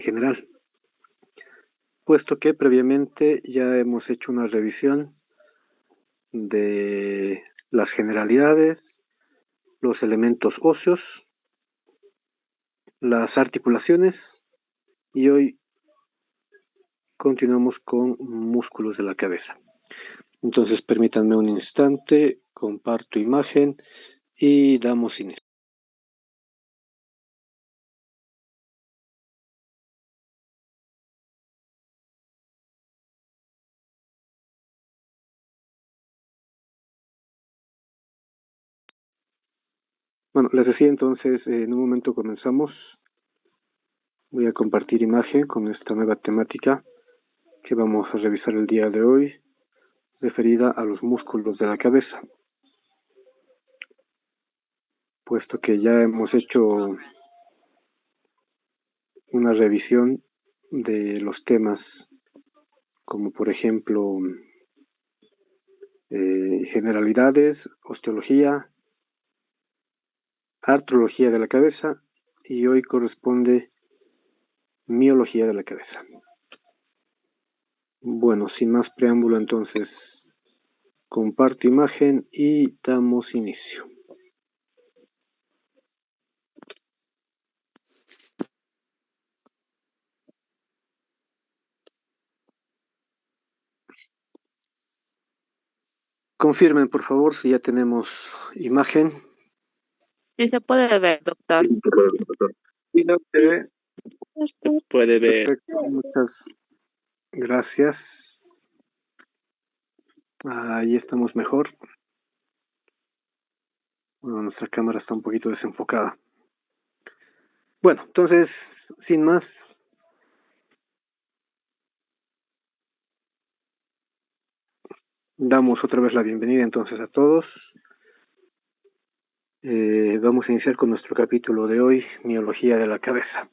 general, puesto que previamente ya hemos hecho una revisión de las generalidades, los elementos óseos, las articulaciones, y hoy continuamos con músculos de la cabeza. Entonces permítanme un instante, comparto imagen y damos inicio. Bueno, les decía entonces, en un momento comenzamos. Voy a compartir imagen con esta nueva temática que vamos a revisar el día de hoy, referida a los músculos de la cabeza. Puesto que ya hemos hecho una revisión de los temas como por ejemplo generalidades, osteología, artrología de la cabeza, y hoy corresponde miología de la cabeza. Bueno, sin más preámbulo entonces comparto imagen y damos inicio. Confirmen, por favor, si ya tenemos imagen. Sí se puede ver, doctor. Sí, no se ve. Se puede ver. Perfecto, muchas gracias. Ahí estamos mejor. Bueno, nuestra cámara está un poquito desenfocada. Bueno, entonces, sin más, damos otra vez la bienvenida entonces a todos. Vamos a iniciar con nuestro capítulo de hoy, miología de la cabeza.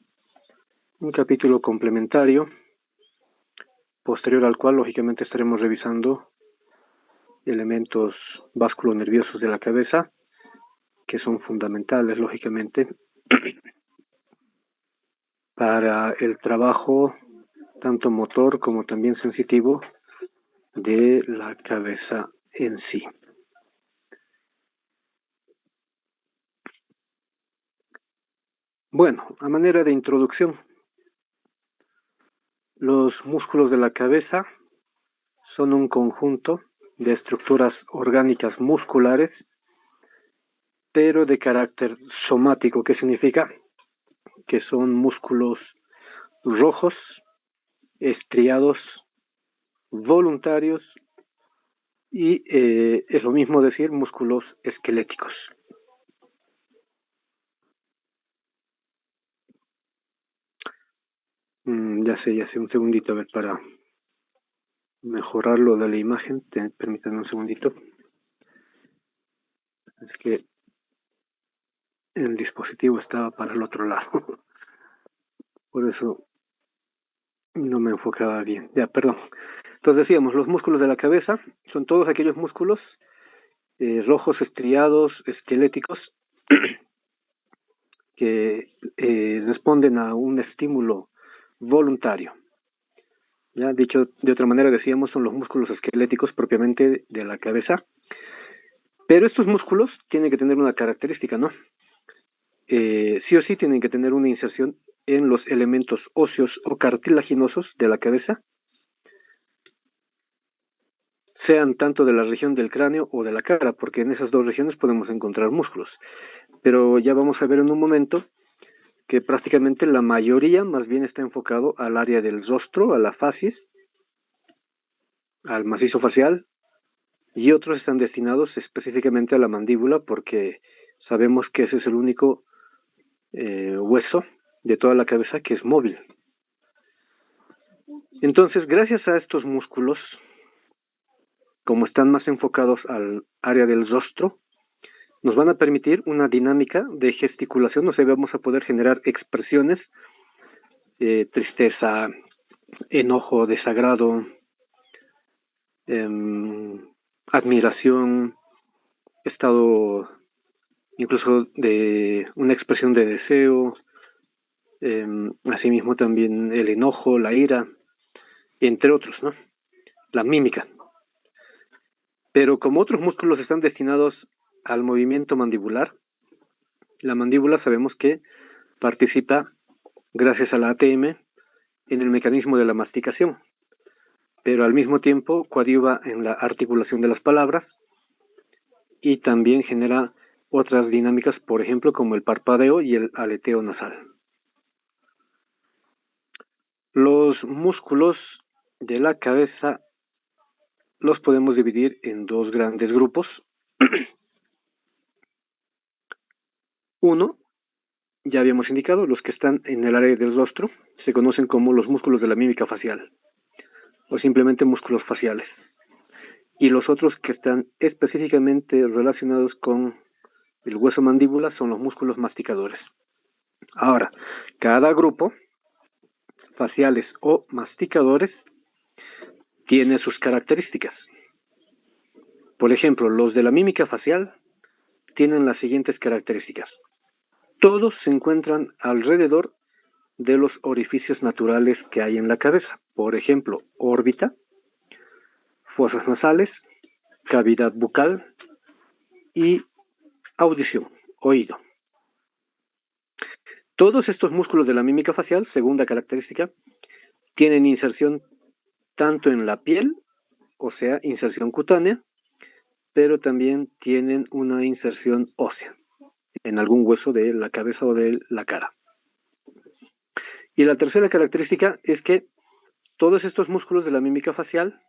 Un capítulo complementario, posterior al cual lógicamente estaremos revisando elementos vasculonerviosos de la cabeza, que son fundamentales lógicamente para el trabajo tanto motor como también sensitivo de la cabeza en sí. Bueno, a manera de introducción, los músculos de la cabeza son un conjunto de estructuras orgánicas musculares, pero de carácter somático, que significa que son músculos rojos, estriados, voluntarios y es lo mismo decir músculos esqueléticos. Ya sé, un segundito, a ver, para mejorarlo de la imagen, permítanme un segundito. Es que el dispositivo estaba para el otro lado, por eso no me enfocaba bien. Ya, perdón. Entonces decíamos, los músculos de la cabeza son todos aquellos músculos rojos estriados, esqueléticos, que responden a un estímulo voluntario. Ya dicho de otra manera, decíamos, son los músculos esqueléticos propiamente de la cabeza. Pero estos músculos tienen que tener una característica, ¿no? Sí o sí tienen que tener una inserción en los elementos óseos o cartilaginosos de la cabeza, sean tanto de la región del cráneo o de la cara, porque en esas dos regiones podemos encontrar músculos. Pero ya vamos a ver en un momento que prácticamente la mayoría más bien está enfocado al área del rostro, a la facies, al macizo facial, y otros están destinados específicamente a la mandíbula, porque sabemos que ese es el único hueso de toda la cabeza que es móvil. Entonces, gracias a estos músculos, como están más enfocados al área del rostro, nos van a permitir una dinámica de gesticulación, o sea, vamos a poder generar expresiones, tristeza, enojo, desagrado, admiración, estado incluso de una expresión de deseo, Asimismo también el enojo, la ira, entre otros, ¿no? La mímica. Pero como otros músculos están destinados al movimiento mandibular, la mandíbula sabemos que participa, gracias a la ATM, en el mecanismo de la masticación, pero al mismo tiempo coadyuva en la articulación de las palabras y también genera otras dinámicas, por ejemplo, como el parpadeo y el aleteo nasal. Los músculos de la cabeza los podemos dividir en dos grandes grupos. Uno, ya habíamos indicado, los que están en el área del rostro se conocen como los músculos de la mímica facial o simplemente músculos faciales. Y los otros que están específicamente relacionados con el hueso mandíbula son los músculos masticadores. Ahora, cada grupo, faciales o masticadores, tiene sus características. Por ejemplo, los de la mímica facial tienen las siguientes características. Todos se encuentran alrededor de los orificios naturales que hay en la cabeza. Por ejemplo, órbita, fosas nasales, cavidad bucal y audición, oído. Todos estos músculos de la mímica facial, segunda característica, tienen inserción tanto en la piel, o sea, inserción cutánea, pero también tienen una inserción ósea en algún hueso de la cabeza o de la cara. Y la tercera característica es que todos estos músculos de la mímica facial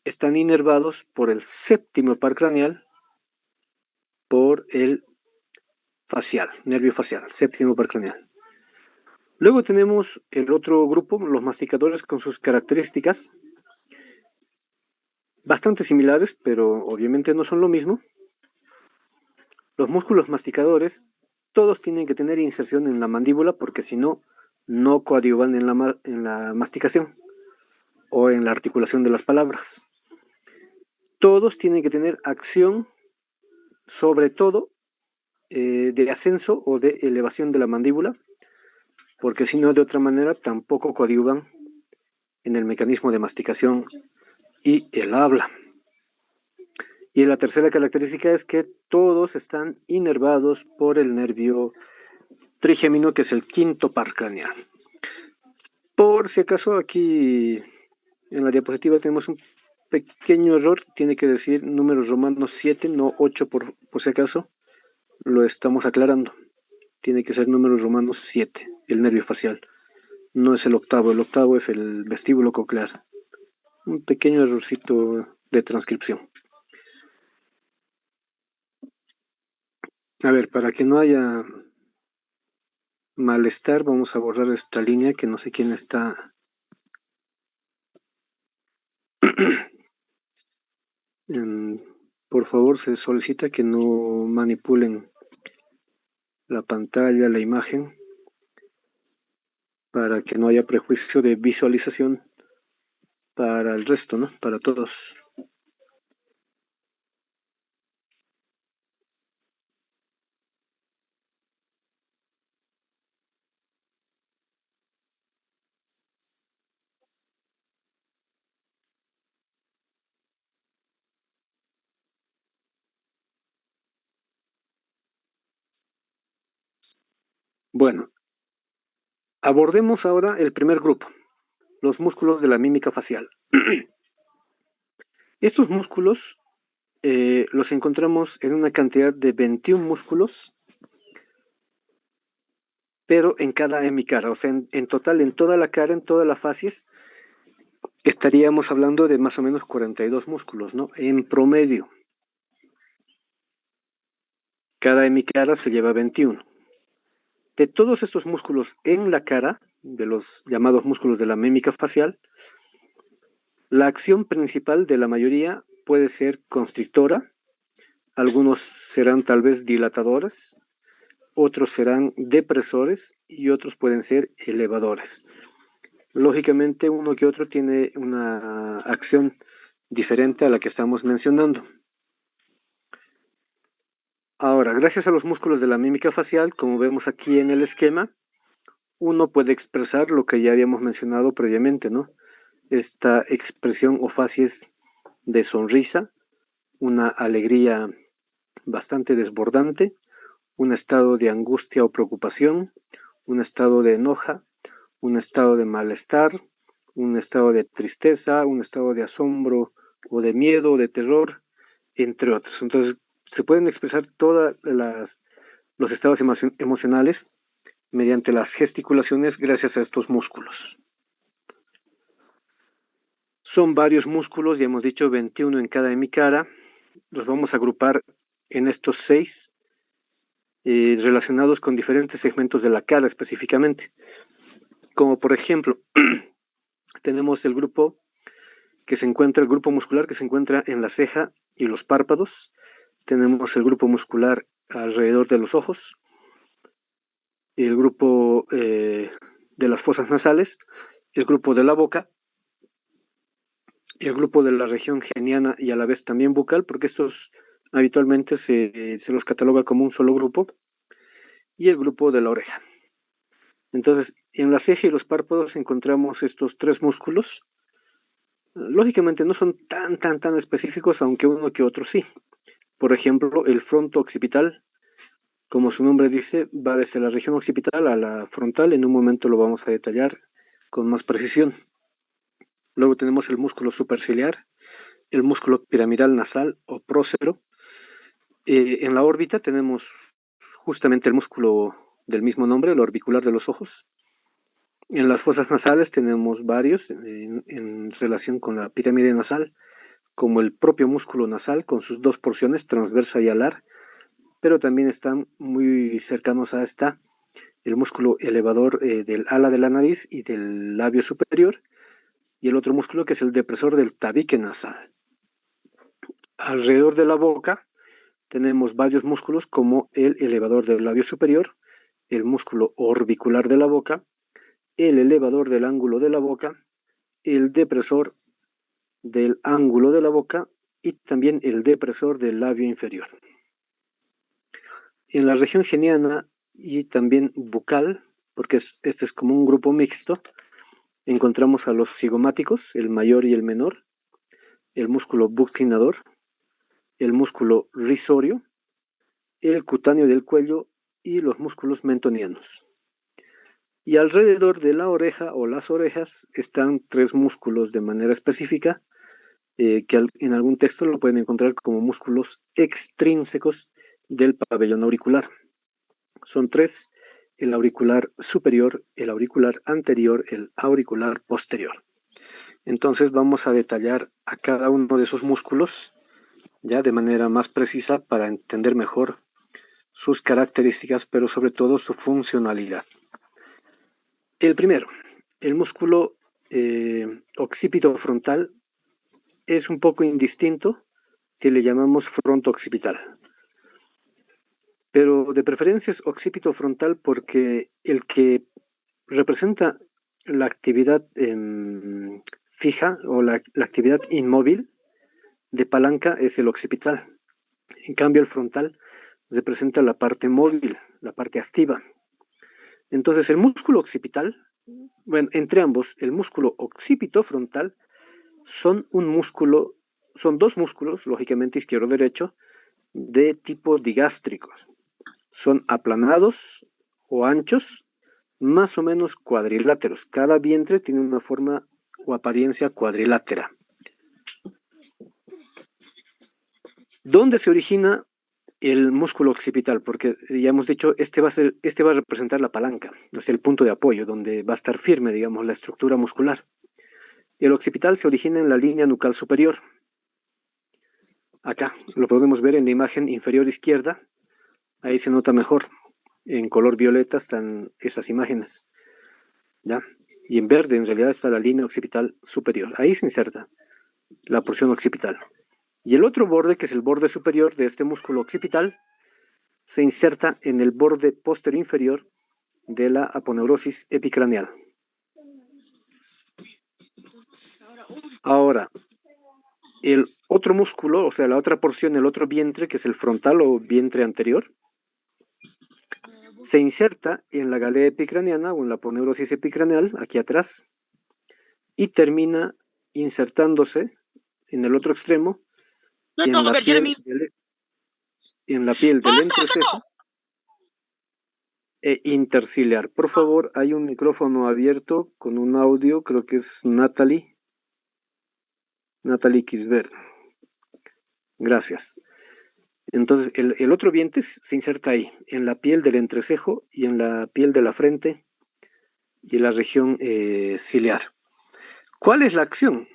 están inervados por el séptimo par craneal, por el facial, nervio facial, séptimo par craneal. Luego tenemos el otro grupo, los masticadores, con sus características bastante similares, pero obviamente no son lo mismo. Los músculos masticadores, todos tienen que tener inserción en la mandíbula porque si no, no coadyuvan en la masticación o en la articulación de las palabras. Todos tienen que tener acción, sobre todo, de ascenso o de elevación de la mandíbula, porque si no, de otra manera, tampoco coadyuvan en el mecanismo de masticación y el habla. Y la tercera característica es que todos están inervados por el nervio trigémino, que es el quinto par craneal. Por si acaso, aquí en la diapositiva tenemos un pequeño error, tiene que decir números romanos 7, no 8 por si acaso, lo estamos aclarando. Tiene que ser números romanos 7, el nervio facial. No es el octavo es el vestíbulo coclear. Un pequeño errorcito de transcripción. A ver, para que no haya malestar, vamos a borrar esta línea que no sé quién está. Por favor, se solicita que no manipulen la pantalla, la imagen, para que no haya prejuicio de visualización para el resto, ¿no? Para todos. Bueno, abordemos ahora el primer grupo, los músculos de la mímica facial. Estos músculos los encontramos en una cantidad de 21 músculos, pero en cada hemicara, o sea, en total, en toda la cara, en todas las facies, estaríamos hablando de más o menos 42 músculos, ¿no? En promedio. Cada hemicara se lleva 21. De todos estos músculos en la cara, de los llamados músculos de la mímica facial, la acción principal de la mayoría puede ser constrictora, algunos serán tal vez dilatadores, otros serán depresores y otros pueden ser elevadores. Lógicamente, uno que otro tiene una acción diferente a la que estamos mencionando. Ahora, gracias a los músculos de la mímica facial, como vemos aquí en el esquema, uno puede expresar lo que ya habíamos mencionado previamente, ¿no? Esta expresión o facies de sonrisa, una alegría bastante desbordante, un estado de angustia o preocupación, un estado de enoja, un estado de malestar, un estado de tristeza, un estado de asombro o de miedo o de terror, entre otros. Entonces, se pueden expresar todos los estados emocionales mediante las gesticulaciones gracias a estos músculos. Son varios músculos, ya hemos dicho 21 en cada hemicara. Los vamos a agrupar en estos 6 relacionados con diferentes segmentos de la cara específicamente. Como por ejemplo, tenemos el grupo el grupo muscular que se encuentra en la ceja y los párpados. Tenemos el grupo muscular alrededor de los ojos, el grupo de las fosas nasales, el grupo de la boca, el grupo de la región geniana y a la vez también bucal, porque estos habitualmente se los cataloga como un solo grupo, y el grupo de la oreja. Entonces, en la ceja y los párpados encontramos estos 3 músculos. Lógicamente no son tan específicos, aunque uno que otro sí. Por ejemplo, el fronto occipital, como su nombre dice, va desde la región occipital a la frontal. En un momento lo vamos a detallar con más precisión. Luego tenemos el músculo superciliar, el músculo piramidal nasal o prócero. En la órbita tenemos justamente el músculo del mismo nombre, el orbicular de los ojos. En las fosas nasales tenemos varios en relación con la pirámide nasal, como el propio músculo nasal con sus 2 porciones, transversa y alar, pero también están muy cercanos a esta el músculo elevador del ala de la nariz y del labio superior, y el otro músculo que es el depresor del tabique nasal. Alrededor de la boca tenemos varios músculos como el elevador del labio superior, el músculo orbicular de la boca, el elevador del ángulo de la boca, el depresor del ángulo de la boca y también el depresor del labio inferior. En la región geniana y también bucal, porque este es como un grupo mixto, encontramos a los cigomáticos, el mayor y el menor, el músculo buccinador, el músculo risorio, el cutáneo del cuello y los músculos mentonianos. Y alrededor de la oreja o las orejas están 3 músculos de manera específica, que en algún texto lo pueden encontrar como músculos extrínsecos del pabellón auricular. Son 3, el auricular superior, el auricular anterior, el auricular posterior. Entonces vamos a detallar a cada uno de esos músculos ya de manera más precisa para entender mejor sus características, pero sobre todo su funcionalidad. El primero, el músculo occipito frontal, es un poco indistinto si le llamamos fronto occipital, pero de preferencia es occipito frontal porque el que representa la actividad fija o la actividad inmóvil de palanca es el occipital. En cambio, el frontal representa la parte móvil, la parte activa. Entonces, el músculo occipital, bueno, entre ambos, el músculo occipito frontal son son 2 músculos, lógicamente izquierdo-derecho, de tipo digástricos. Son aplanados o anchos, más o menos cuadriláteros. Cada vientre tiene una forma o apariencia cuadrilátera. ¿Dónde se origina el músculo occipital? Porque ya hemos dicho, este va a representar la palanca, o sea, el punto de apoyo, donde va a estar firme, digamos, la estructura muscular. El occipital se origina en la línea nucal superior. Acá lo podemos ver en la imagen inferior izquierda. Ahí se nota mejor. En color violeta están esas imágenes, ¿ya? Y en verde en realidad está la línea occipital superior. Ahí se inserta la porción occipital. Y el otro borde, que es el borde superior de este músculo occipital, se inserta en el borde posterior inferior de la aponeurosis epicraneal. Ahora, el otro músculo, o sea, la otra porción, el otro vientre, que es el frontal o vientre anterior, se inserta en la galea epicraneana o en la aponeurosis epicraneal, aquí atrás, y termina insertándose en el otro extremo en la piel del entrecejo e interciliar. Por favor, hay un micrófono abierto con un audio, creo que es Natalie Kisbert. Gracias. Entonces, el otro diente se inserta ahí, en la piel del entrecejo y en la piel de la frente y en la región ciliar. ¿Cuál es la acción?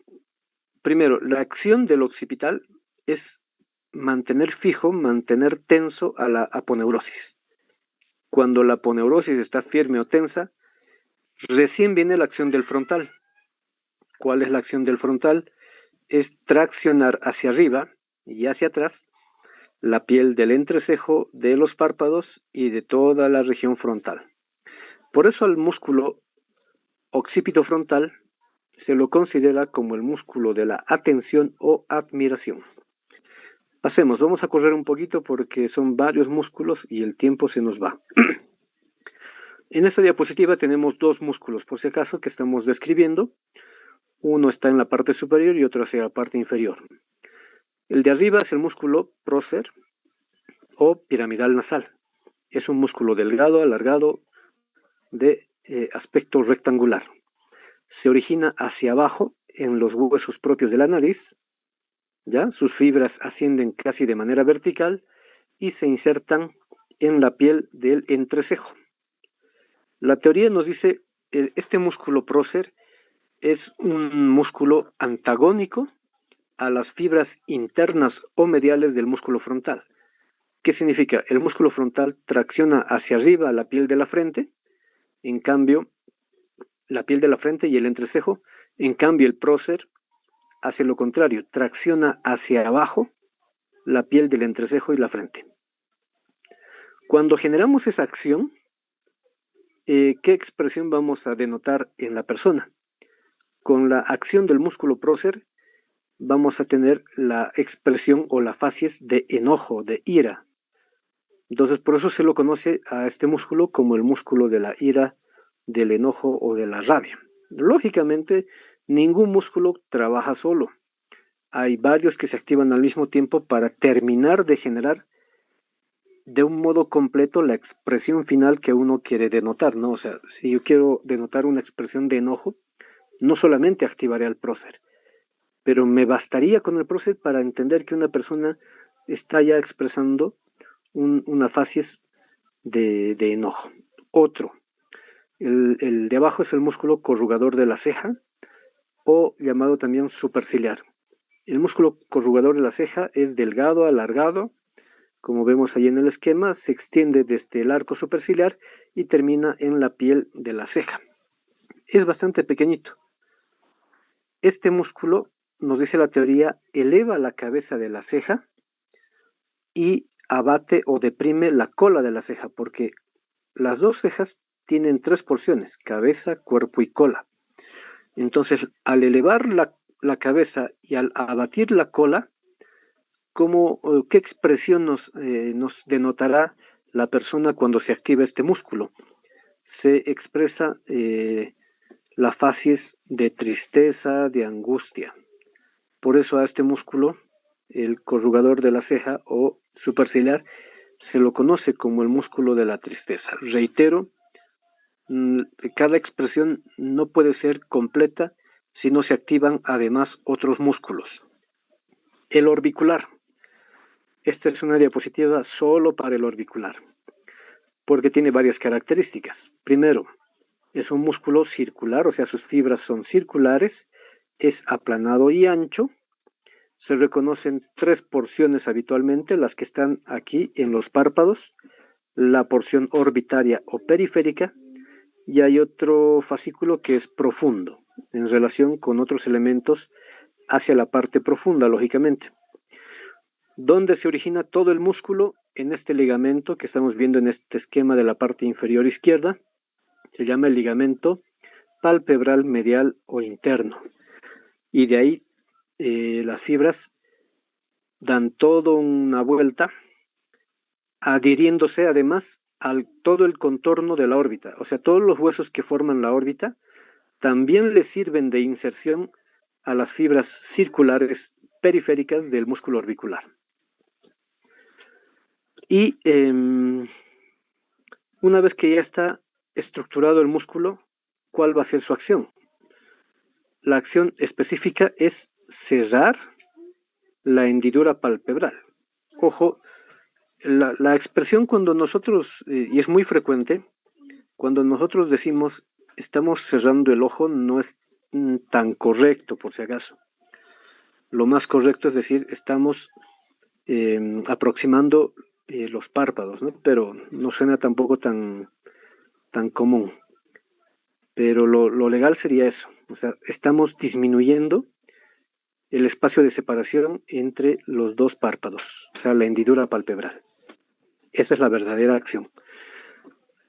Primero, la acción del occipital es mantener fijo, mantener tenso a la aponeurosis. Cuando la aponeurosis está firme o tensa, recién viene la acción del frontal. ¿Cuál es la acción del frontal? Es traccionar hacia arriba y hacia atrás la piel del entrecejo, de los párpados y de toda la región frontal. Por eso al músculo occipito frontal se lo considera como el músculo de la atención o admiración. Pasemos, vamos a correr un poquito porque son varios músculos y el tiempo se nos va. En esta diapositiva tenemos dos músculos, por si acaso, que estamos describiendo. Uno está en la parte superior y otro hacia la parte inferior. El de arriba es el músculo prócer o piramidal nasal. Es un músculo delgado, alargado, de aspecto rectangular. Se origina hacia abajo en los huesos propios de la nariz, ¿ya? Sus fibras ascienden casi de manera vertical y se insertan en la piel del entrecejo. La teoría nos dice este músculo prócer es un músculo antagónico a las fibras internas o mediales del músculo frontal. ¿Qué significa? El músculo frontal tracciona hacia arriba la piel de la frente, en cambio, la piel de la frente y el entrecejo, en cambio el prócer hace lo contrario, tracciona hacia abajo la piel del entrecejo y la frente. Cuando generamos esa acción, ¿qué expresión vamos a denotar en la persona? Con la acción del músculo prócer vamos a tener la expresión o la facies de enojo, de ira. Entonces, por eso se lo conoce a este músculo como el músculo de la ira, del enojo o de la rabia. Lógicamente, ningún músculo trabaja solo. Hay varios que se activan al mismo tiempo para terminar de generar de un modo completo la expresión final que uno quiere denotar, ¿no? O sea, si yo quiero denotar una expresión de enojo, no solamente activaré al prócer, pero me bastaría con el prócer para entender que una persona está ya expresando una facies de enojo. Otro, el de abajo es el músculo corrugador de la ceja o llamado también superciliar. El músculo corrugador de la ceja es delgado, alargado, como vemos ahí en el esquema, se extiende desde el arco superciliar y termina en la piel de la ceja. Es bastante pequeñito. Este músculo, nos dice la teoría, eleva la cabeza de la ceja y abate o deprime la cola de la ceja, porque las dos cejas tienen tres porciones, cabeza, cuerpo y cola. Entonces, al elevar la cabeza y al abatir la cola, ¿qué expresión nos denotará la persona cuando se activa este músculo? Se expresa la facies de tristeza, de angustia. Por eso a este músculo, el corrugador de la ceja o superciliar, se lo conoce como el músculo de la tristeza. Reitero, cada expresión no puede ser completa si no se activan además otros músculos. El orbicular. Esta es una diapositiva solo para el orbicular, porque tiene varias características. Primero, es un músculo circular, o sea, sus fibras son circulares, es aplanado y ancho. Se reconocen tres porciones habitualmente, las que están aquí en los párpados, la porción orbitaria o periférica, y hay otro fascículo que es profundo, en relación con otros elementos hacia la parte profunda, lógicamente. ¿Dónde se origina todo el músculo? En este ligamento que estamos viendo en este esquema de la parte inferior izquierda, se llama el ligamento palpebral medial o interno. Y de ahí las fibras dan toda una vuelta, adhiriéndose además todo el contorno de la órbita. O sea, todos los huesos que forman la órbita también le sirven de inserción a las fibras circulares periféricas del músculo orbicular. Y una vez que ya está estructurado el músculo, ¿cuál va a ser su acción? La acción específica es cerrar la hendidura palpebral. Ojo, la expresión cuando nosotros, y es muy frecuente, cuando nosotros decimos estamos cerrando el ojo, no es tan correcto, por si acaso. Lo más correcto es decir, estamos aproximando los párpados, ¿no? Pero no suena tampoco tan común. Pero lo legal sería eso. O sea, estamos disminuyendo el espacio de separación entre los dos párpados, o sea, la hendidura palpebral. Esa es la verdadera acción.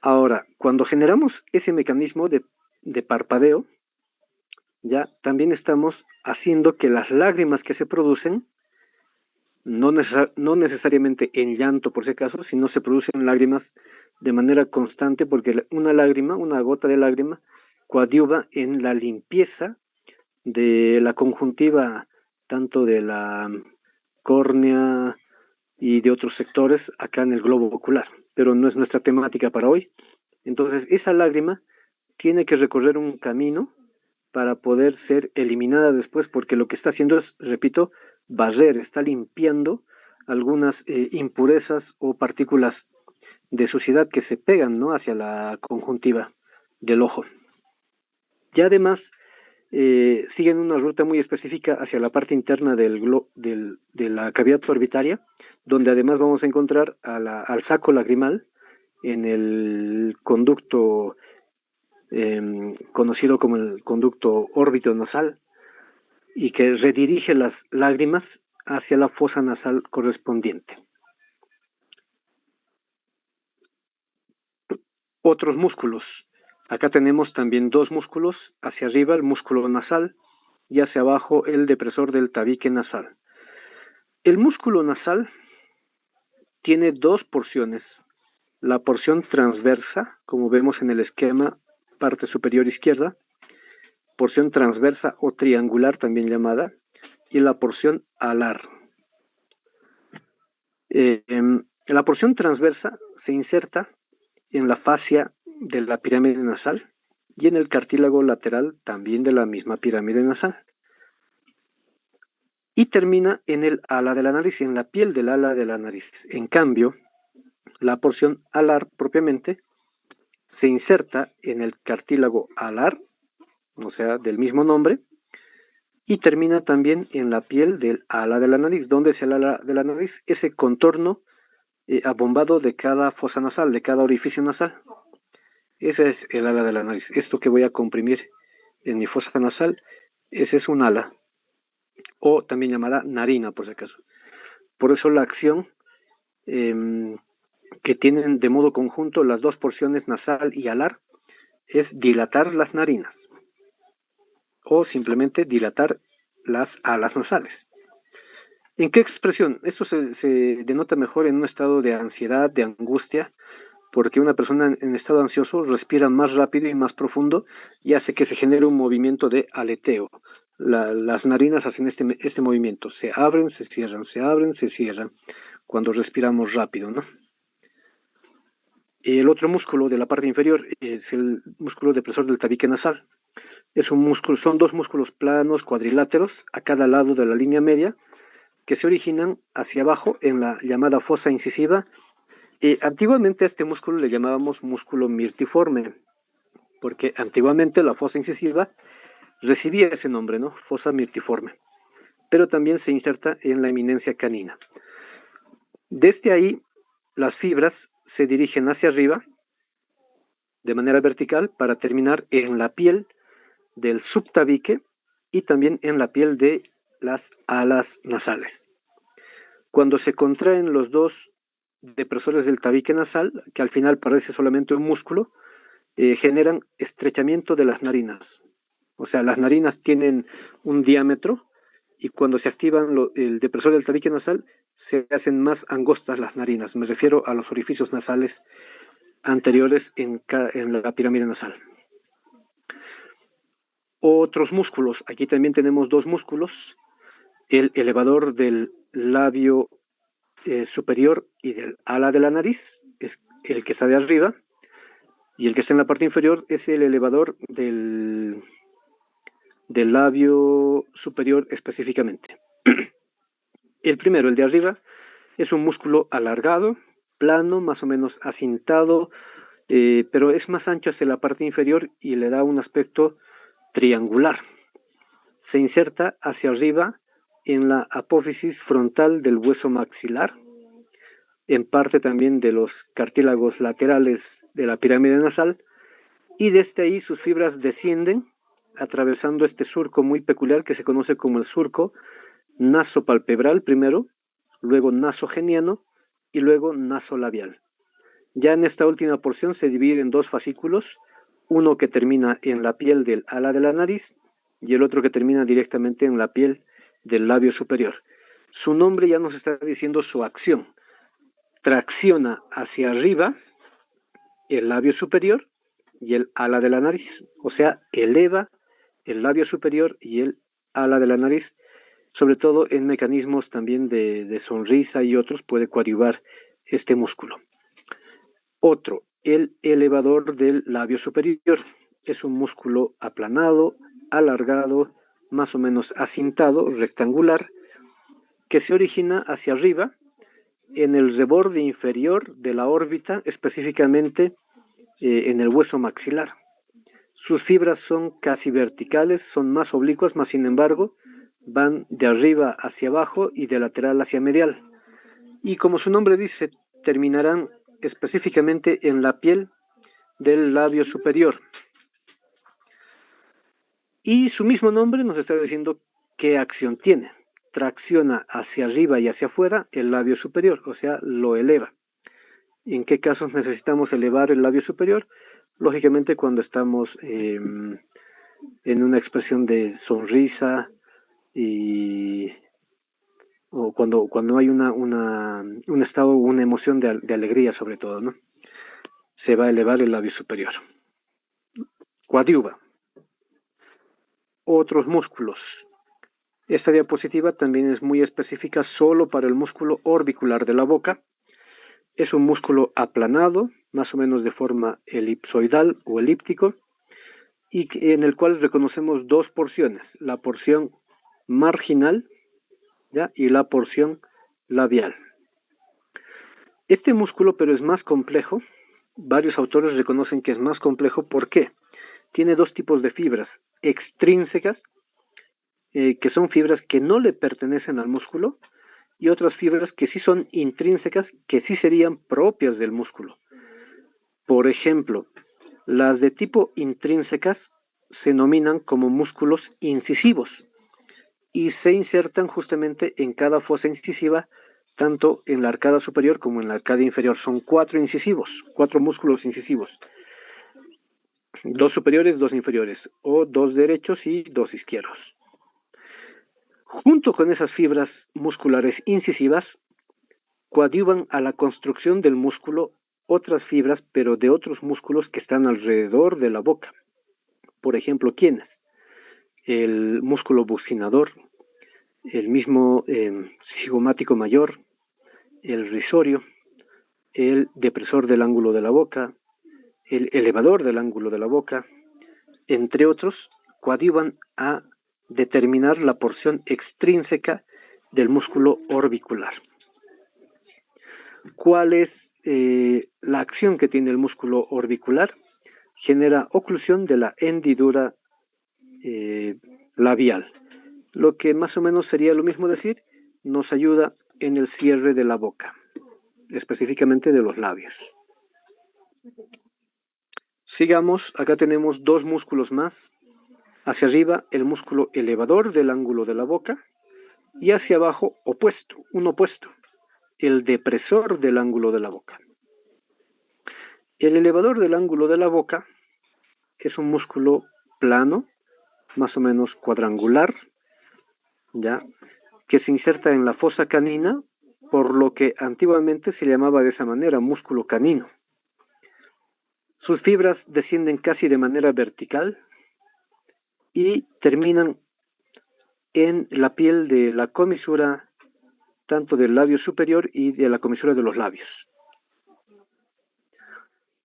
Ahora, cuando generamos ese mecanismo de parpadeo, ya también estamos haciendo que las lágrimas que se producen, no necesariamente en llanto por si acaso, sino se producen lágrimas de manera constante, porque una lágrima, una gota de lágrima, coadyuva en la limpieza de la conjuntiva, tanto de la córnea y de otros sectores acá en el globo ocular, pero no es nuestra temática para hoy. Entonces, esa lágrima tiene que recorrer un camino para poder ser eliminada después, porque lo que está haciendo es, repito, barrer, está limpiando algunas impurezas o partículas de suciedad que se pegan, ¿no?, hacia la conjuntiva del ojo. Y además, siguen una ruta muy específica hacia la parte interna de la cavidad orbitaria, donde además vamos a encontrar al saco lagrimal en el conducto conocido como el conducto órbito-nasal, y que redirige las lágrimas hacia la fosa nasal correspondiente. Otros músculos. Acá tenemos también dos músculos, hacia arriba el músculo nasal y hacia abajo el depresor del tabique nasal. El músculo nasal tiene dos porciones. La porción transversa, como vemos en el esquema, parte superior izquierda, porción transversa o triangular también llamada, y la porción alar. La porción transversa se inserta en la fascia de la pirámide nasal y en el cartílago lateral también de la misma pirámide nasal. Y termina en el ala de la nariz y en la piel del ala de la nariz. En cambio, la porción alar propiamente se inserta en el cartílago alar, o sea, del mismo nombre, y termina también en la piel del ala de la nariz. ¿Dónde es el ala de la nariz? Ese contorno abombado de cada fosa nasal, de cada orificio nasal. Ese es el ala de la nariz. Esto que voy a comprimir en mi fosa nasal, ese es un ala, o también llamada narina, por si acaso. Por eso la acción que tienen de modo conjunto las dos porciones nasal y alar es dilatar las narinas o simplemente dilatar las alas nasales. ¿En qué expresión? Esto se denota mejor en un estado de ansiedad, de angustia, porque una persona en estado ansioso respira más rápido y más profundo y hace que se genere un movimiento de aleteo. Las narinas hacen este movimiento, se abren, se cierran, se abren, se cierran, cuando respiramos rápido, ¿no? El otro músculo de la parte inferior es el músculo depresor del tabique nasal. Es un músculo, son dos músculos planos, cuadriláteros, a cada lado de la línea media, que se originan hacia abajo en la llamada fosa incisiva. Antiguamente a este músculo le llamábamos músculo mirtiforme, porque antiguamente la fosa incisiva recibía ese nombre, ¿no? Fosa mirtiforme, pero también se inserta en la eminencia canina. Desde ahí, las fibras se dirigen hacia arriba de manera vertical para terminar en la piel del subtabique y también en la piel de las alas nasales. Cuando se contraen los dos depresores del tabique nasal, que al final parece solamente un músculo, generan estrechamiento de las narinas. O sea, las narinas tienen un diámetro y cuando se activan el depresor del tabique nasal, se hacen más angostas las narinas. Me refiero a los orificios nasales anteriores en la pirámide nasal. Otros músculos. Aquí también tenemos dos músculos. El elevador del labio superior y del ala de la nariz es el que está de arriba. Y el que está en la parte inferior es el elevador del labio superior específicamente. El primero, el de arriba, es un músculo alargado, plano, más o menos acintado, pero es más ancho hacia la parte inferior y le da un aspecto triangular. Se inserta hacia arriba en la apófisis frontal del hueso maxilar, en parte también de los cartílagos laterales de la pirámide nasal, y desde ahí sus fibras descienden atravesando este surco muy peculiar que se conoce como el surco nasopalpebral primero, luego nasogeniano y luego nasolabial. Ya en esta última porción se divide en dos fascículos, uno que termina en la piel del ala de la nariz y el otro que termina directamente en la piel del labio superior. Su nombre ya nos está diciendo su acción. Tracciona hacia arriba el labio superior y el ala de la nariz, o sea, eleva el labio superior y el ala de la nariz, sobre todo en mecanismos también de sonrisa y otros, puede coadyuvar este músculo. Otro, el elevador del labio superior. Es un músculo aplanado, alargado, más o menos acintado, rectangular, que se origina hacia arriba en el reborde inferior de la órbita, específicamente en el hueso maxilar. Sus fibras son casi verticales, son más oblicuas, mas sin embargo van de arriba hacia abajo y de lateral hacia medial. Y como su nombre dice, terminarán específicamente en la piel del labio superior. Y su mismo nombre nos está diciendo qué acción tiene. Tracciona hacia arriba y hacia afuera el labio superior, o sea, lo eleva. ¿En qué casos necesitamos elevar el labio superior? Lógicamente cuando estamos en una expresión de sonrisa o cuando hay un estado, una emoción de alegría sobre todo, ¿no? Se va a elevar el labio superior. Coadyuva. Otros músculos. Esta diapositiva también es muy específica solo para el músculo orbicular de la boca. Es un músculo aplanado, más o menos de forma elipsoidal o elíptico, y en el cual reconocemos dos porciones, la porción marginal, ¿ya? Y la porción labial. Este músculo, pero es más complejo. Varios autores reconocen que es más complejo. ¿Por qué? Tiene dos tipos de fibras extrínsecas, que son fibras que no le pertenecen al músculo, y otras fibras que sí son intrínsecas, que sí serían propias del músculo. Por ejemplo, las de tipo intrínsecas se denominan como músculos incisivos y se insertan justamente en cada fosa incisiva, tanto en la arcada superior como en la arcada inferior. Son cuatro incisivos, cuatro músculos incisivos. Dos superiores, dos inferiores, o dos derechos y dos izquierdos. Junto con esas fibras musculares incisivas, coadyuvan a la construcción del músculo otras fibras, pero de otros músculos que están alrededor de la boca. Por ejemplo, ¿quiénes? El músculo bucinador, el mismo cigomático mayor, el risorio, el depresor del ángulo de la boca, el elevador del ángulo de la boca, entre otros, coadyuvan a determinar la porción extrínseca del músculo orbicular. ¿Cuál es la acción que tiene el músculo orbicular? Genera oclusión de la hendidura labial. Lo que más o menos sería lo mismo decir, nos ayuda en el cierre de la boca, específicamente de los labios. Sigamos, acá tenemos dos músculos más. Hacia arriba, el músculo elevador del ángulo de la boca, y hacia abajo, un opuesto, el depresor del ángulo de la boca. El elevador del ángulo de la boca es un músculo plano, más o menos cuadrangular, ¿ya? Que se inserta en la fosa canina, por lo que antiguamente se llamaba de esa manera músculo canino. Sus fibras descienden casi de manera vertical y terminan en la piel de la comisura tanto del labio superior y de la comisura de los labios.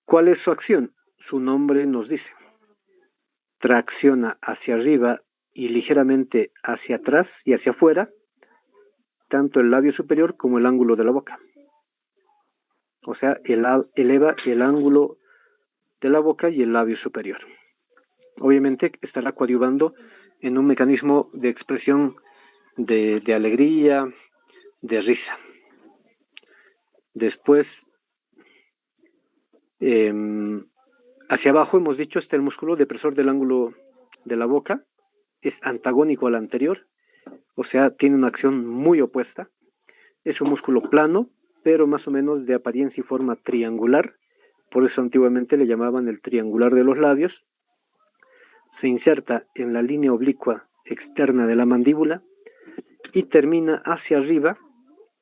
¿Cuál es su acción? Su nombre nos dice. Tracciona hacia arriba y ligeramente hacia atrás y hacia afuera, tanto el labio superior como el ángulo de la boca. O sea, eleva el ángulo de la boca y el labio superior. Obviamente estará coadyuvando en un mecanismo de expresión de alegría, de risa. Después, hacia abajo hemos dicho está el músculo depresor del ángulo de la boca, es antagónico al anterior, o sea, tiene una acción muy opuesta. Es un músculo plano, pero más o menos de apariencia y forma triangular, por eso antiguamente le llamaban el triangular de los labios. Se inserta en la línea oblicua externa de la mandíbula y termina hacia arriba,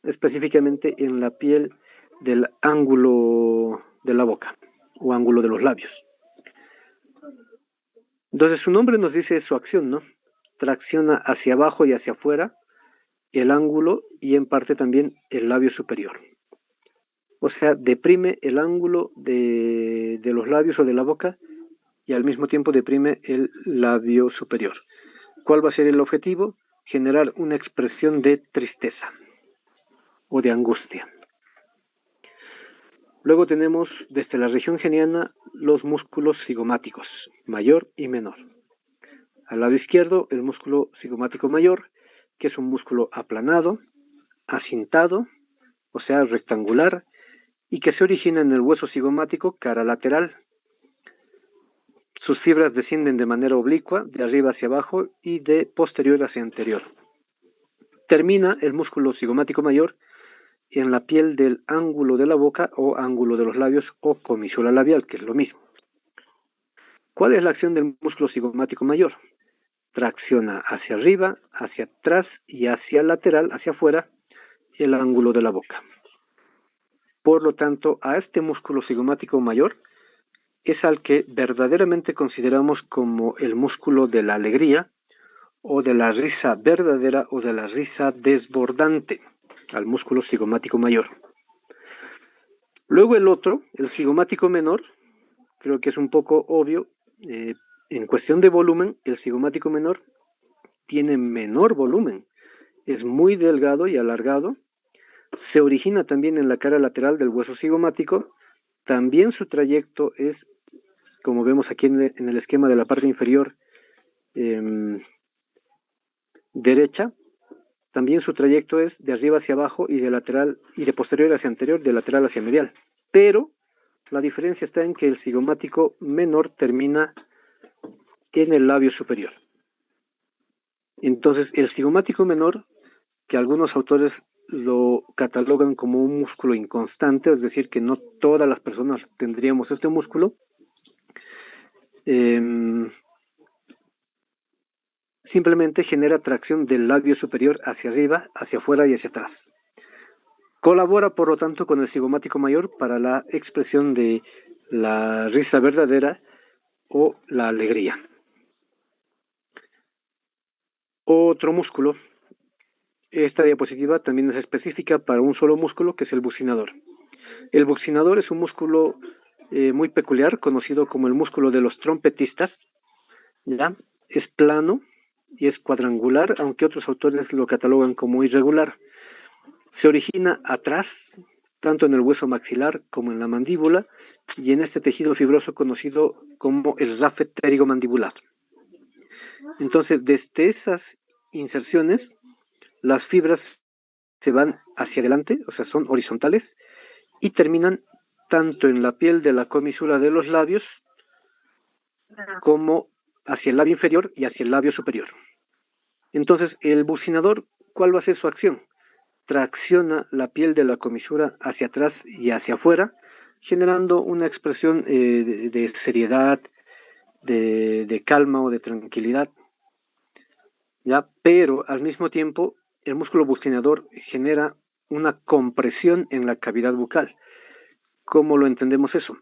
específicamente en la piel del ángulo de la boca o ángulo de los labios. Entonces su nombre nos dice su acción, ¿no? Tracciona hacia abajo y hacia afuera el ángulo y en parte también el labio superior. O sea, deprime el ángulo de los labios o de la boca y al mismo tiempo deprime el labio superior. ¿Cuál va a ser el objetivo? Generar una expresión de tristeza o de angustia. Luego tenemos desde la región geniana los músculos cigomáticos, mayor y menor. Al lado izquierdo, el músculo cigomático mayor, que es un músculo aplanado, acintado, o sea, rectangular, y que se origina en el hueso cigomático cara lateral. Sus fibras descienden de manera oblicua, de arriba hacia abajo y de posterior hacia anterior. Termina el músculo cigomático mayor en la piel del ángulo de la boca o ángulo de los labios o comisura labial, que es lo mismo. ¿Cuál es la acción del músculo cigomático mayor? Tracciona hacia arriba, hacia atrás y hacia lateral, hacia afuera, el ángulo de la boca. Por lo tanto, a este músculo cigomático mayor es al que verdaderamente consideramos como el músculo de la alegría o de la risa verdadera o de la risa desbordante, al músculo cigomático mayor. Luego el otro, el cigomático menor, creo que es un poco obvio, en cuestión de volumen, el cigomático menor tiene menor volumen, es muy delgado y alargado, se origina también en la cara lateral del hueso cigomático, también su trayecto es, como vemos aquí en el esquema de la parte inferior derecha, también su trayecto es de arriba hacia abajo y de lateral y de posterior hacia anterior, de lateral hacia medial. Pero la diferencia está en que el cigomático menor termina en el labio superior. Entonces, el cigomático menor, que algunos autores lo catalogan como un músculo inconstante, es decir, que no todas las personas tendríamos este músculo, simplemente genera tracción del labio superior hacia arriba, hacia afuera y hacia atrás. Colabora, por lo tanto, con el cigomático mayor para la expresión de la risa verdadera o la alegría. Otro músculo. Esta diapositiva también es específica para un solo músculo, que es el buccinador. El buccinador es un músculo muy peculiar, conocido como el músculo de los trompetistas. ¿Ya? Es plano y es cuadrangular, aunque otros autores lo catalogan como irregular. Se origina atrás, tanto en el hueso maxilar como en la mandíbula, y en este tejido fibroso conocido como el rafe pterigomandibular. Entonces, desde esas inserciones, las fibras se van hacia adelante, o sea, son horizontales, y terminan tanto en la piel de la comisura de los labios como hacia el labio inferior y hacia el labio superior. Entonces, el buccinador, ¿cuál va a ser su acción? Tracciona la piel de la comisura hacia atrás y hacia afuera, generando una expresión de seriedad, de calma o de tranquilidad. ¿Ya? Pero al mismo tiempo, el músculo buccinador genera una compresión en la cavidad bucal. ¿Cómo lo entendemos eso?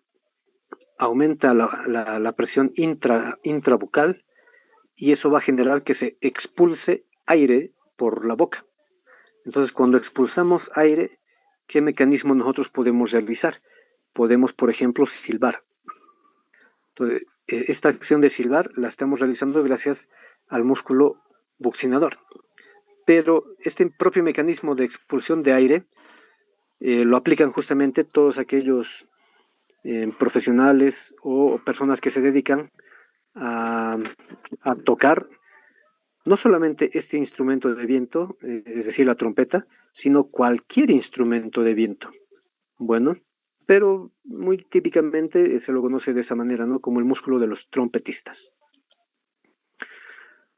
aumenta la presión intrabucal y eso va a generar que se expulse aire por la boca. Entonces, cuando expulsamos aire, ¿qué mecanismo nosotros podemos realizar? Podemos, por ejemplo, silbar. Entonces, esta acción de silbar la estamos realizando gracias al músculo buccinador. Pero este propio mecanismo de expulsión de aire lo aplican justamente todos aquellos profesionales o personas que se dedican a tocar no solamente este instrumento de viento, es decir, la trompeta, sino cualquier instrumento de viento. Bueno, pero muy típicamente se lo conoce de esa manera, ¿no? Como el músculo de los trompetistas.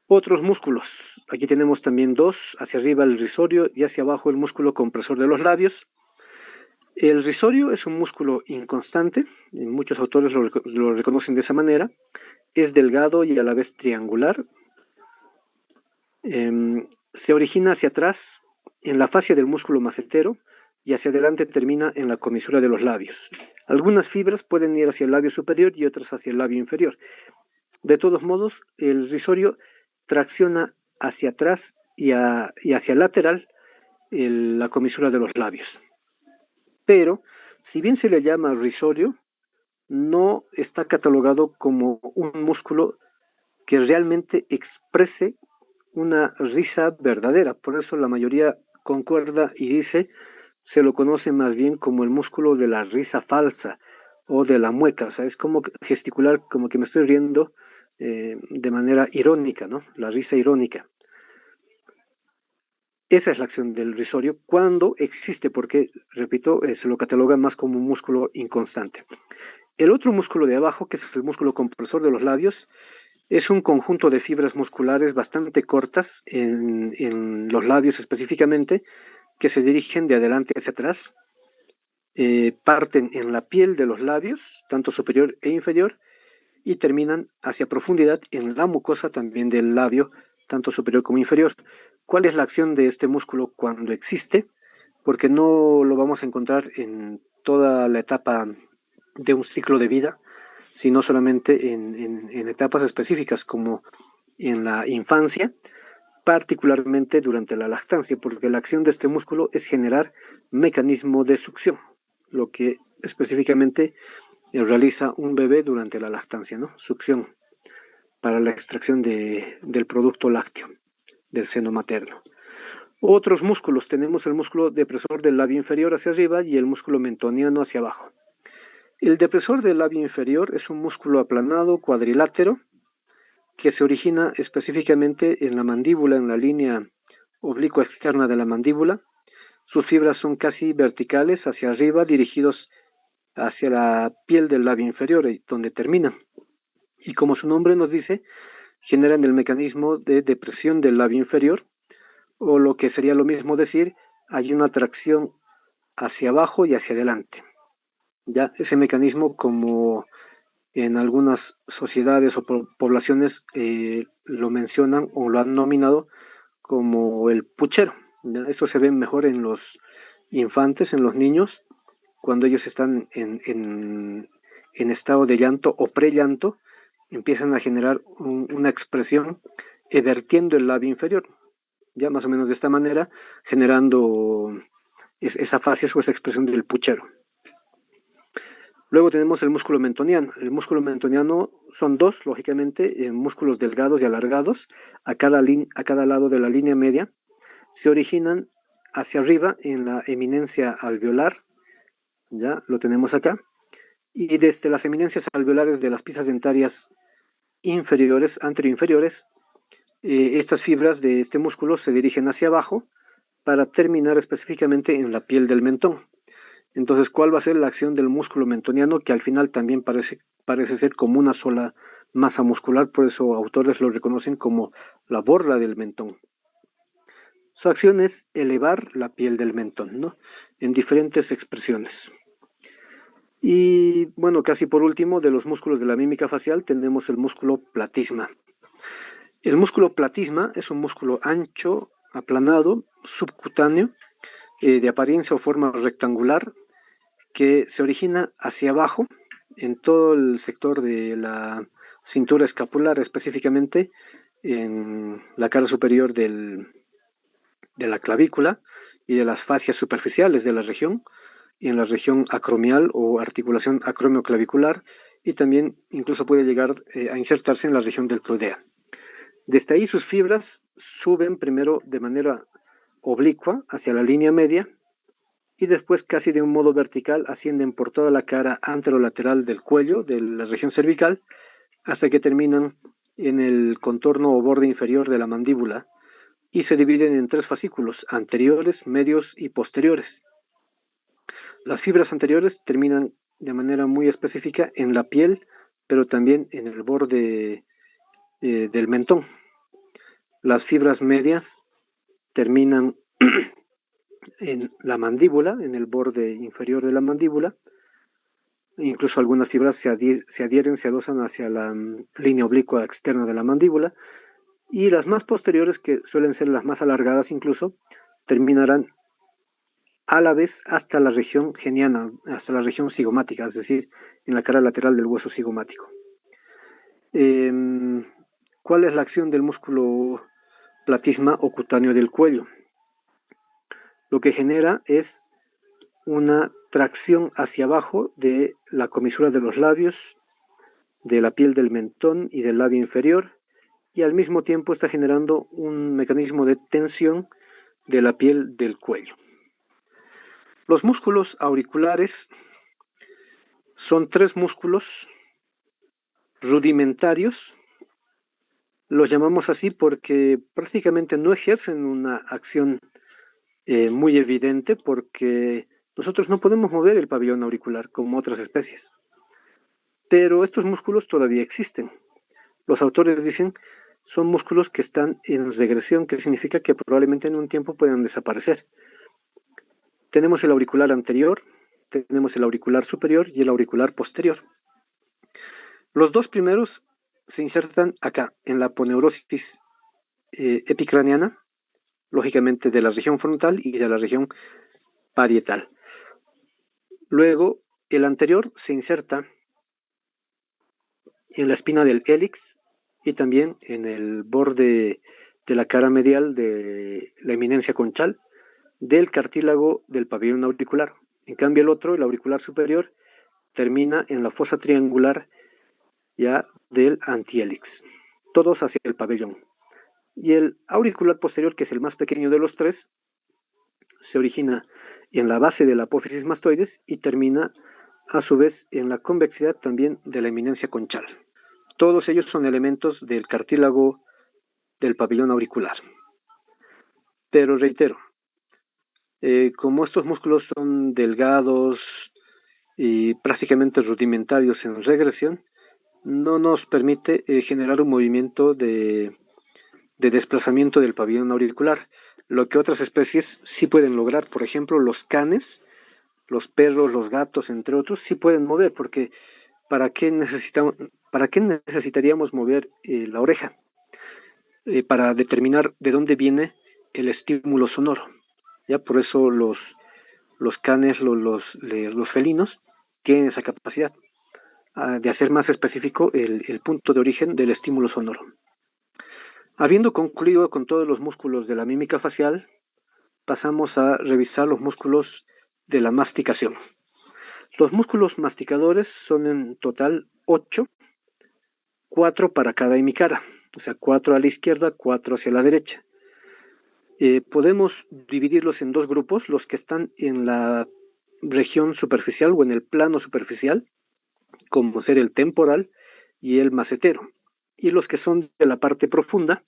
Otros músculos. Aquí tenemos también dos, hacia arriba el risorio y hacia abajo el músculo compresor de los labios. El risorio es un músculo inconstante, y muchos autores lo reconocen de esa manera. Es delgado y a la vez triangular. Se origina hacia atrás en la fascia del músculo macetero y hacia adelante termina en la comisura de los labios. Algunas fibras pueden ir hacia el labio superior y otras hacia el labio inferior. De todos modos, el risorio tracciona hacia atrás y hacia lateral la comisura de los labios. Pero, si bien se le llama risorio, no está catalogado como un músculo que realmente exprese una risa verdadera. Por eso la mayoría concuerda y dice, se lo conoce más bien como el músculo de la risa falsa o de la mueca. O sea, es como gesticular, como que me estoy riendo de manera irónica, ¿no? La risa irónica. Esa es la acción del risorio cuando existe, porque, repito, se lo cataloga más como un músculo inconstante. El otro músculo de abajo, que es el músculo compresor de los labios, es un conjunto de fibras musculares bastante cortas en los labios específicamente, que se dirigen de adelante hacia atrás, parten en la piel de los labios, tanto superior e inferior, y terminan hacia profundidad en la mucosa también del labio, tanto superior como inferior. ¿Cuál es la acción de este músculo cuando existe? Porque no lo vamos a encontrar en toda la etapa de un ciclo de vida, sino solamente en etapas específicas como en la infancia, particularmente durante la lactancia, porque la acción de este músculo es generar mecanismo de succión, lo que específicamente realiza un bebé durante la lactancia, ¿no? Succión para la extracción del producto lácteo del seno materno. Otros músculos, tenemos el músculo depresor del labio inferior hacia arriba y el músculo mentoniano hacia abajo. El depresor del labio inferior es un músculo aplanado, cuadrilátero, que se origina específicamente en la mandíbula, en la línea oblicua externa de la mandíbula. Sus fibras son casi verticales hacia arriba, dirigidos hacia la piel del labio inferior, donde terminan. Y como su nombre nos dice, generan el mecanismo de depresión del labio inferior, o lo que sería lo mismo decir, hay una tracción hacia abajo y hacia adelante. Ya ese mecanismo, como en algunas sociedades o poblaciones lo mencionan o lo han nominado como el puchero. ¿Ya? Esto se ve mejor en los infantes, en los niños, cuando ellos están en estado de llanto o pre-llanto, empiezan a generar una expresión vertiendo el labio inferior, ya más o menos de esta manera, generando esa fase o esa expresión del puchero. Luego tenemos el músculo mentoniano. El músculo mentoniano son dos, lógicamente, músculos delgados y alargados a cada lado de la línea media. Se originan hacia arriba en la eminencia alveolar, ya lo tenemos acá, y desde las eminencias alveolares de las piezas dentarias inferiores, anteroinferiores, estas fibras de este músculo se dirigen hacia abajo para terminar específicamente en la piel del mentón. Entonces, ¿cuál va a ser la acción del músculo mentoniano? Que al final también parece ser como una sola masa muscular, por eso autores lo reconocen como la borla del mentón. Su acción es elevar la piel del mentón, ¿no? En diferentes expresiones. Y bueno, casi por último, de los músculos de la mímica facial tenemos el músculo platisma. El músculo platisma es un músculo ancho, aplanado, subcutáneo, de apariencia o forma rectangular, que se origina hacia abajo, en todo el sector de la cintura escapular, específicamente en la cara superior de la clavícula y de las fascias superficiales de la región, y en la región acromial o articulación acromioclavicular, y también incluso puede llegar a insertarse en la región deltoidea. Desde ahí sus fibras suben primero de manera oblicua hacia la línea media y después casi de un modo vertical ascienden por toda la cara anterolateral del cuello, de la región cervical, hasta que terminan en el contorno o borde inferior de la mandíbula y se dividen en 3 fascículos, anteriores, medios y posteriores. Las fibras anteriores terminan de manera muy específica en la piel, pero también en el borde del mentón. Las fibras medias terminan en la mandíbula, en el borde inferior de la mandíbula. Incluso algunas fibras se adhieren, se adosan hacia la línea oblicua externa de la mandíbula. Y las más posteriores, que suelen ser las más alargadas incluso, terminarán a la vez hasta la región geniana, hasta la región cigomática, es decir, en la cara lateral del hueso cigomático. ¿Cuál es la acción del músculo platisma o cutáneo del cuello? Lo que genera es una tracción hacia abajo de la comisura de los labios, de la piel del mentón y del labio inferior, y al mismo tiempo está generando un mecanismo de tensión de la piel del cuello. Los músculos auriculares son 3 músculos rudimentarios. Los llamamos así porque prácticamente no ejercen una acción muy evidente, porque nosotros no podemos mover el pabellón auricular como otras especies. Pero estos músculos todavía existen. Los autores dicen son músculos que están en regresión, que significa que probablemente en un tiempo puedan desaparecer. Tenemos el auricular anterior, tenemos el auricular superior y el auricular posterior. Los 2 primeros se insertan acá, en la aponeurosis epicraniana, lógicamente de la región frontal y de la región parietal. Luego, el anterior se inserta en la espina del hélix y también en el borde de la cara medial de la eminencia conchal del cartílago del pabellón auricular. En cambio, el otro, el auricular superior, termina en la fosa triangular ya del antihélix, todos hacia el pabellón. Y el auricular posterior, que es el más pequeño de los 3, se origina en la base de la apófisis mastoides y termina a su vez en la convexidad también de la eminencia conchal. Todos ellos son elementos del cartílago del pabellón auricular. Pero reitero, como estos músculos son delgados y prácticamente rudimentarios en regresión, no nos permite generar un movimiento de desplazamiento del pabellón auricular, lo que otras especies sí pueden lograr. Por ejemplo, los canes, los perros, los gatos, entre otros, sí pueden mover, porque ¿para qué necesitaríamos mover la oreja? Para determinar de dónde viene el estímulo sonoro. ¿Ya? Por eso los canes, los felinos, tienen esa capacidad de hacer más específico el punto de origen del estímulo sonoro. Habiendo concluido con todos los músculos de la mímica facial, pasamos a revisar los músculos de la masticación. Los músculos masticadores son en total 8, 4 para cada hemicara, o sea, 4 a la izquierda, 4 hacia la derecha. Podemos dividirlos en 2 grupos, los que están en la región superficial o en el plano superficial, como ser el temporal y el macetero, y los que son de la parte profunda,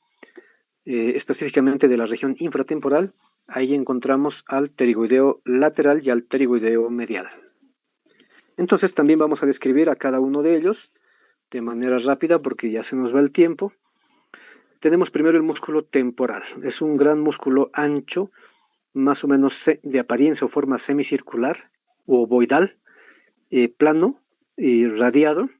específicamente de la región infratemporal. Ahí encontramos al pterigoideo lateral y al pterigoideo medial. Entonces también vamos a describir a cada uno de ellos de manera rápida porque ya se nos va el tiempo. Tenemos primero el músculo temporal. Es un gran músculo ancho, más o menos de apariencia o forma semicircular o ovoidal, plano y radiado,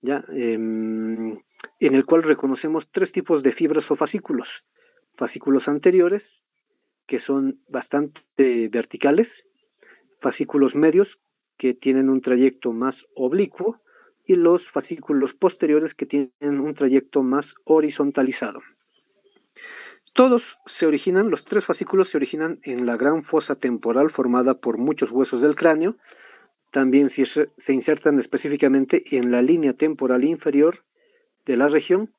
¿ya? En el cual reconocemos 3 tipos de fibras o fascículos. Fascículos anteriores, que son bastante verticales, fascículos medios, que tienen un trayecto más oblicuo y los fascículos posteriores que tienen un trayecto más horizontalizado. Los tres fascículos se originan en la gran fosa temporal formada por muchos huesos del cráneo. También se insertan específicamente en la línea temporal inferior de la región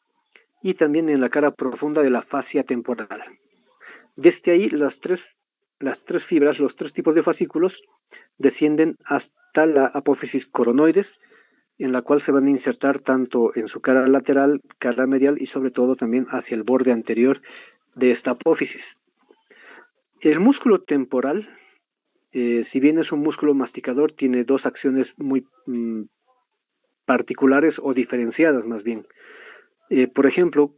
y también en la cara profunda de la fascia temporal. Desde ahí, las tres fibras, los tres tipos de fascículos, descienden hasta la apófisis coronoides, en la cual se van a insertar tanto en su cara lateral, cara medial y sobre todo también hacia el borde anterior de esta apófisis. El músculo temporal, si bien es un músculo masticador, tiene dos acciones muy particulares o diferenciadas más bien. Por ejemplo,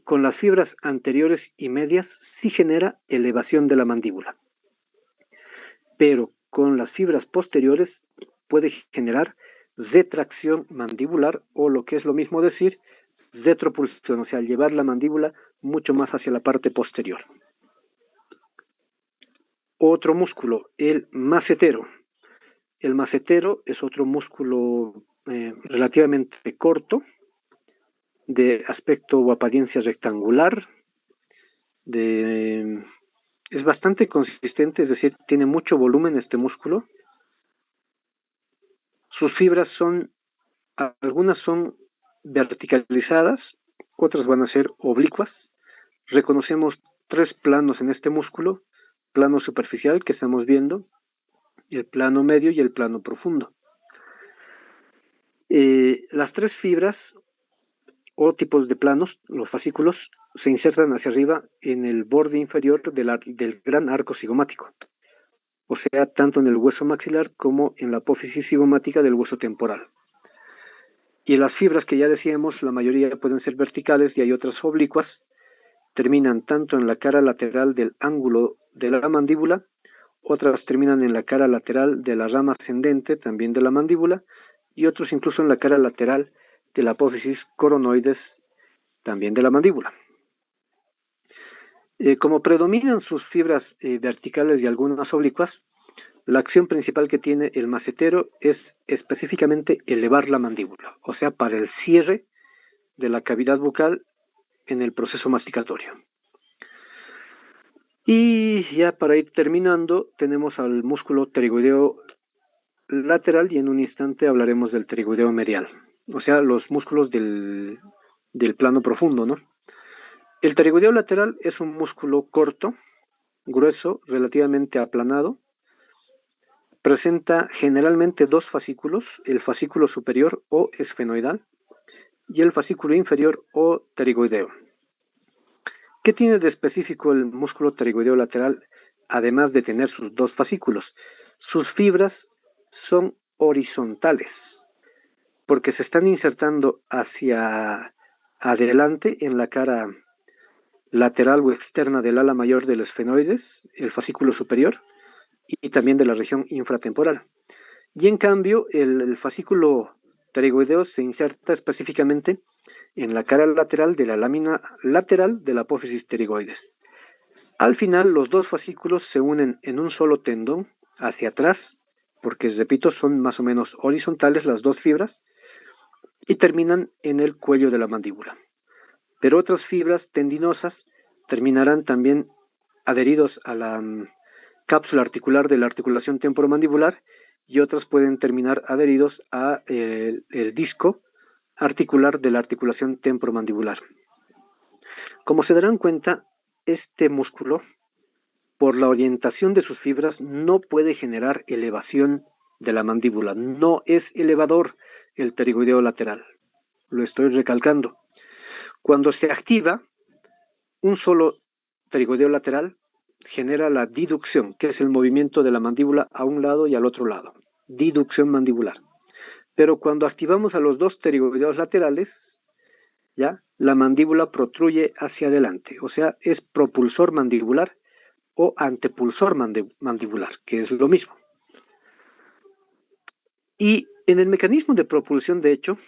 con las fibras anteriores y medias sí genera elevación de la mandíbula, pero con las fibras posteriores puede generar retracción mandibular o lo que es lo mismo decir, retropulsión, o sea, llevar la mandíbula mucho más hacia la parte posterior. Otro músculo, el macetero. El macetero es otro músculo relativamente corto, de aspecto o apariencia rectangular, es bastante consistente, es decir, tiene mucho volumen este músculo. Sus fibras algunas son verticalizadas, otras van a ser oblicuas. Reconocemos tres planos en este músculo: plano superficial que estamos viendo, el plano medio y el plano profundo. Las tres fibras o tipos de planos, los fascículos, se insertan hacia arriba en el borde inferior del gran arco cigomático, o sea, tanto en el hueso maxilar como en la apófisis cigomática del hueso temporal. Y las fibras que ya decíamos, la mayoría pueden ser verticales y hay otras oblicuas, terminan tanto en la cara lateral del ángulo de la mandíbula, otras terminan en la cara lateral de la rama ascendente, también de la mandíbula, y otros incluso en la cara lateral de la apófisis coronoides, también de la mandíbula. Como predominan sus fibras verticales y algunas oblicuas, la acción principal que tiene el macetero es específicamente elevar la mandíbula, o sea, para el cierre de la cavidad bucal en el proceso masticatorio. Y ya para ir terminando, tenemos al músculo pterigoideo lateral y en un instante hablaremos del pterigoideo medial, o sea, los músculos del plano profundo, ¿no? El pterigoideo lateral es un músculo corto, grueso, relativamente aplanado. Presenta generalmente dos fascículos, el fascículo superior o esfenoidal y el fascículo inferior o pterigoideo. ¿Qué tiene de específico el músculo pterigoideo lateral, además de tener sus dos fascículos? Sus fibras son horizontales, porque se están insertando hacia adelante en la cara lateral o externa del ala mayor del esfenoides, el fascículo superior, y también de la región infratemporal. Y en cambio, el fascículo pterigoideo se inserta específicamente en la cara lateral de la lámina lateral de la apófisis pterigoides. Al final, los dos fascículos se unen en un solo tendón hacia atrás, porque, repito, son más o menos horizontales las dos fibras, y terminan en el cuello de la mandíbula. Pero otras fibras tendinosas terminarán también adheridos a la cápsula articular de la articulación temporomandibular y otras pueden terminar adheridos a el disco articular de la articulación temporomandibular. Como se darán cuenta, este músculo, por la orientación de sus fibras, no puede generar elevación de la mandíbula. No es elevador el pterigoideo lateral. Lo estoy recalcando. Cuando se activa, un solo pterigoideo lateral genera la diducción, que es el movimiento de la mandíbula a un lado y al otro lado. Diducción mandibular. Pero cuando activamos a los dos pterigoideos laterales, ¿ya? La mandíbula protruye hacia adelante, o sea, es propulsor mandibular o antepulsor mandibular, que es lo mismo. Y en el mecanismo de propulsión, de hecho,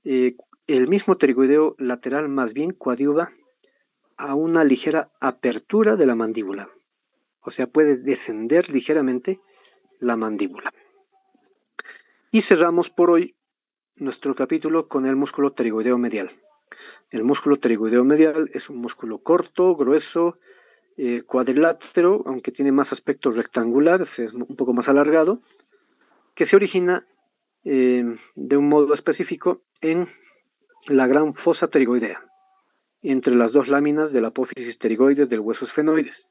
el mismo pterigoideo lateral más bien coadyuva a una ligera apertura de la mandíbula, o sea, puede descender ligeramente la mandíbula. Y cerramos por hoy nuestro capítulo con el músculo pterigoideo medial. El músculo pterigoideo medial es un músculo corto, grueso, cuadrilátero, aunque tiene más aspecto rectangular, es un poco más alargado, que se origina de un modo específico en la gran fosa pterigoidea, entre las dos láminas de la apófisis pterigoides del hueso esfenoides.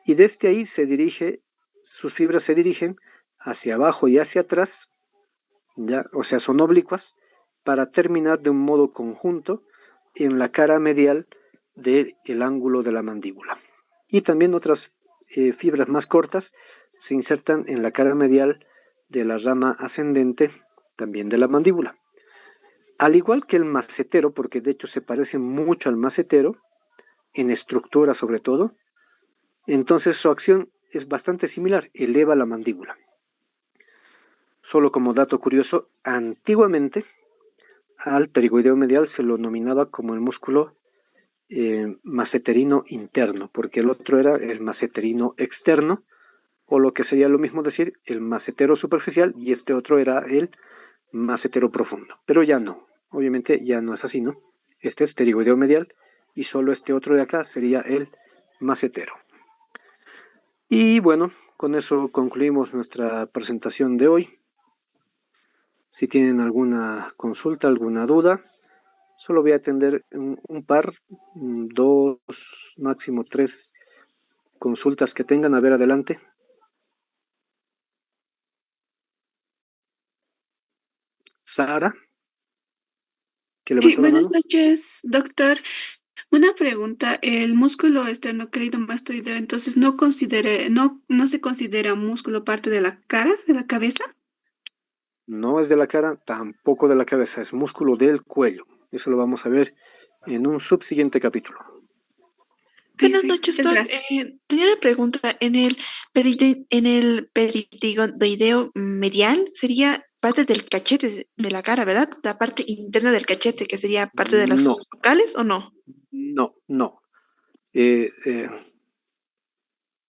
Y desde ahí sus fibras se dirigen hacia abajo y hacia atrás, ¿ya? O sea, son oblicuas, para terminar de un modo conjunto en la cara medial del ángulo de la mandíbula. Y también otras fibras más cortas se insertan en la cara medial de la rama ascendente, también de la mandíbula. Al igual que el macetero, porque de hecho se parece mucho al macetero, en estructura sobre todo, entonces su acción es bastante similar, eleva la mandíbula. Solo como dato curioso, antiguamente al pterigoideo medial se lo nominaba como el músculo maceterino interno, porque el otro era el maceterino externo, o lo que sería lo mismo decir el macetero superficial, y este otro era el macetero profundo. Pero ya no, obviamente ya no es así, ¿no? Este es pterigoideo medial y solo este otro de acá sería el macetero. Y bueno, con eso concluimos nuestra presentación de hoy. Si tienen alguna consulta, alguna duda, solo voy a atender un par, 2, máximo 3 consultas que tengan. A ver, adelante. Sara, que Sí, levantó la buenas mano. noches, doctor. Una pregunta, el músculo esternocleidomastoideo, entonces no se considera músculo parte de la cara, de la cabeza. No es de la cara, tampoco de la cabeza, es músculo del cuello. Eso lo vamos a ver en un subsiguiente capítulo. Buenas noches, Muchas Doc. gracias. Tenía una pregunta. En el peritigoideo medial sería parte del cachete de la cara, ¿verdad? La parte interna del cachete, que sería parte de las No, fosas bucales, ¿o no? no.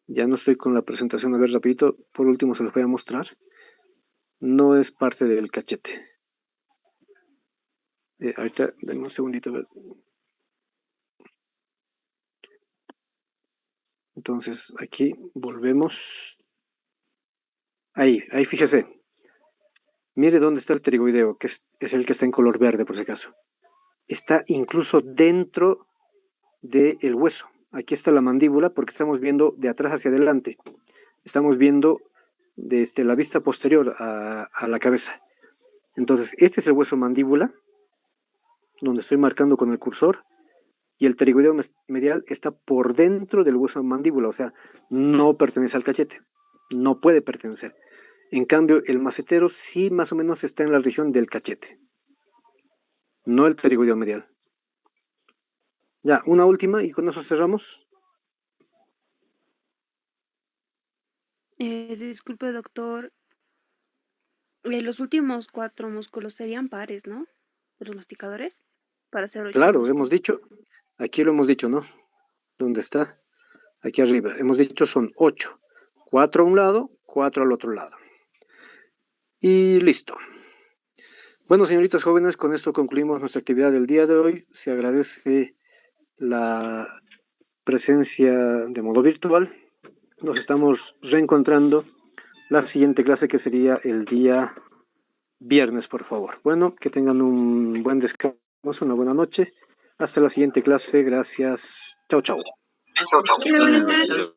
Ya no estoy con la presentación, a ver, rapidito. Por último se los voy a mostrar. No es parte del cachete. Ahorita, denme un segundito. A ver. Entonces, aquí volvemos. Ahí fíjese. Mire dónde está el pterigoideo, que es el que está en color verde, por si acaso. Está incluso dentro del hueso. Aquí está la mandíbula, porque estamos viendo de atrás hacia adelante. Estamos viendo desde la vista posterior a la cabeza. Entonces, este es el hueso mandíbula, donde estoy marcando con el cursor, y el pterigoideo medial está por dentro del hueso mandíbula, o sea, no pertenece al cachete, no puede pertenecer. En cambio, el macetero sí más o menos está en la región del cachete, no el pterigoideo medial. Ya, una última y con eso cerramos. Disculpe, doctor. Los últimos 4 músculos serían pares, ¿no? De los masticadores. Para hacer 8 Claro, músculos. hemos dicho, aquí lo hemos dicho, ¿no? ¿Dónde está? Aquí arriba. Hemos dicho son 8. 4 a un lado, 4 al otro lado. Y listo. Bueno, señoritas jóvenes, con esto concluimos nuestra actividad del día de hoy. Se agradece la presencia de modo virtual. Nos estamos reencontrando la siguiente clase, que sería el día viernes, por favor. Bueno, que tengan un buen descanso, una buena noche. Hasta la siguiente clase. Gracias. Chao, chao. Hola, buenas tardes.